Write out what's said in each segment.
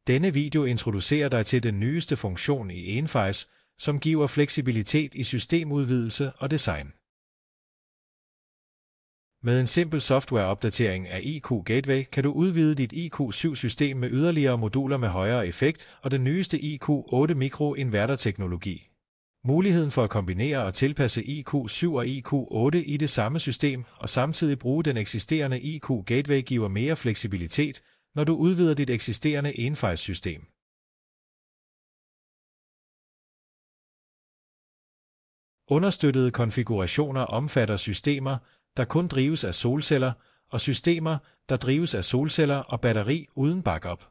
Denne video introducerer dig til den nyeste funktion i Enphase, som giver fleksibilitet i systemudvidelse og design. Med en simpel softwareopdatering af IQ Gateway kan du udvide dit IQ7-system med yderligere moduler med højere effekt og den nyeste IQ8 mikroinverterteknologi. Muligheden for at kombinere og tilpasse IQ7 og IQ8 i det samme system og samtidig bruge den eksisterende IQ Gateway giver mere fleksibilitet, når du udvider dit eksisterende Enphase-system. Understøttede konfigurationer omfatter systemer, der kun drives af solceller, og systemer, der drives af solceller og batteri uden backup.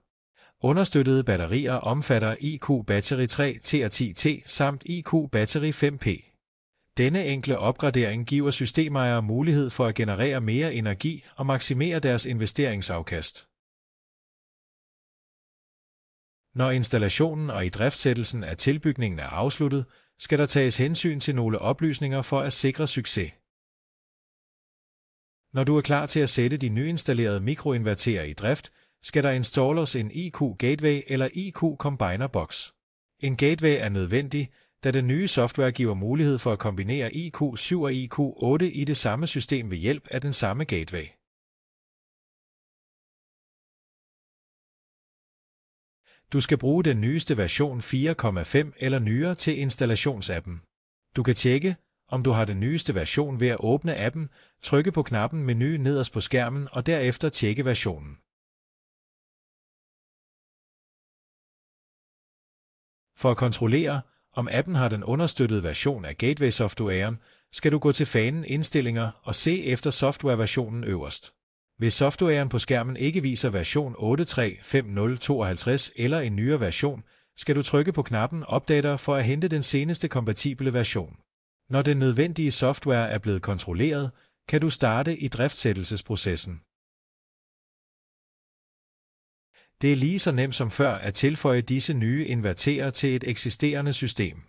Understøttede batterier omfatter IQ Battery 3T10T samt IQ Battery 5P. Denne enkle opgradering giver systemejere mulighed for at generere mere energi og maksimere deres investeringsafkast. Når installationen og idriftsættelsen af tilbygningen er afsluttet, skal der tages hensyn til nogle oplysninger for at sikre succes. Når du er klar til at sætte de nyinstallerede mikroinverterer i drift, skal der installeres en IQ Gateway eller IQ Combiner Box. En gateway er nødvendig, da den nye software giver mulighed for at kombinere IQ7 og IQ8 i det samme system ved hjælp af den samme gateway. Du skal bruge den nyeste version 4.5 eller nyere til installationsappen. Du kan tjekke, om du har den nyeste version ved at åbne appen, trykke på knappen Menu nederst på skærmen og derefter tjekke versionen. For at kontrollere, om appen har den understøttede version af Gateway-softwaren, skal du gå til fanen Indstillinger og se efter softwareversionen øverst. Hvis softwaren på skærmen ikke viser version 8.3.5.0.52 eller en nyere version, skal du trykke på knappen Updater for at hente den seneste kompatible version. Når den nødvendige software er blevet kontrolleret, kan du starte idriftsættelsesprocessen. Det er lige så nemt som før at tilføje disse nye inverterer til et eksisterende system.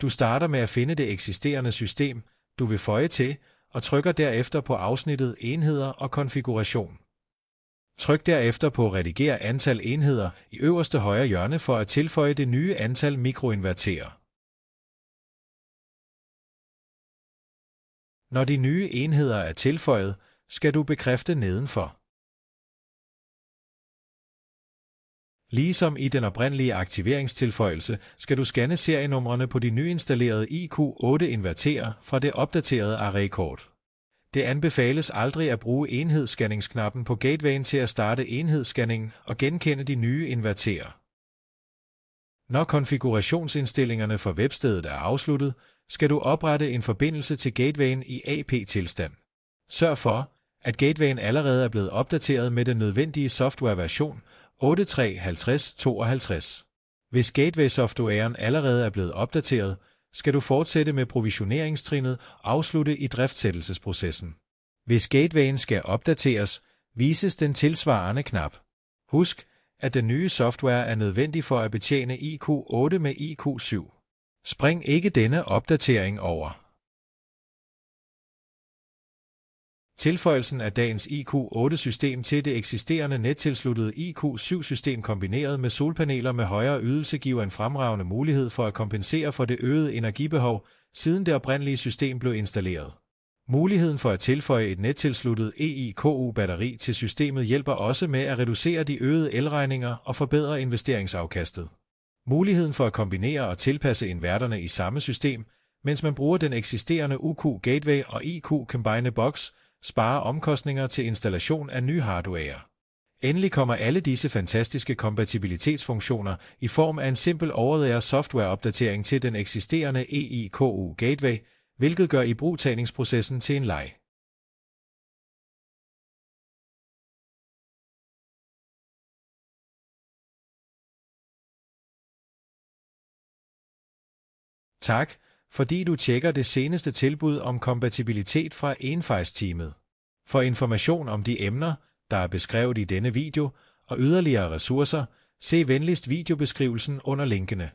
Du starter med at finde det eksisterende system, du vil føje til, og trykker derefter på afsnittet Enheder og konfiguration. Tryk derefter på Rediger antal enheder i øverste højre hjørne for at tilføje det nye antal mikroinverterer. Når de nye enheder er tilføjet, skal du bekræfte nedenfor. Ligesom i den oprindelige aktiveringstilføjelse, skal du scanne serienumrene på de nyinstallerede IQ8-inverterer fra det opdaterede arraykort. Det anbefales aldrig at bruge enhedsscanningsknappen på gatewayen til at starte enhedsscanningen og genkende de nye inverterer. Når konfigurationsindstillingerne for webstedet er afsluttet, skal du oprette en forbindelse til gatewayen i AP-tilstand. Sørg for, at gatewayen allerede er blevet opdateret med den nødvendige softwareversion 8.3.50.52. Hvis gateway-softwaren allerede er blevet opdateret, skal du fortsætte med provisioneringstrinnet og afslutte idriftsættelsesprocessen. Hvis gatewayen skal opdateres, vises den tilsvarende knap. Husk, at den nye software er nødvendig for at betjene IQ8 med IQ7. Spring ikke denne opdatering over. Tilføjelsen af dagens IQ8-system til det eksisterende nettilsluttede IQ7-system kombineret med solpaneler med højere ydelse giver en fremragende mulighed for at kompensere for det øgede energibehov, siden det oprindelige system blev installeret. Muligheden for at tilføje et nettilsluttet EIKU-batteri til systemet hjælper også med at reducere de øgede elregninger og forbedre investeringsafkastet. Muligheden for at kombinere og tilpasse inverterne i samme system, mens man bruger den eksisterende UQ Gateway og IQ Combiner Box, sparer omkostninger til installation af ny hardware. Endelig kommer alle disse fantastiske kompatibilitetsfunktioner i form af en simpel over-the-air softwareopdatering til den eksisterende EIKU Gateway, hvilket gør ibrugtagningsprocessen til en leg. Tak, fordi du tjekker det seneste tilbud om kompatibilitet fra Enphase-teamet. For information om de emner, der er beskrevet i denne video, og yderligere ressourcer, se venligst videobeskrivelsen under linkene.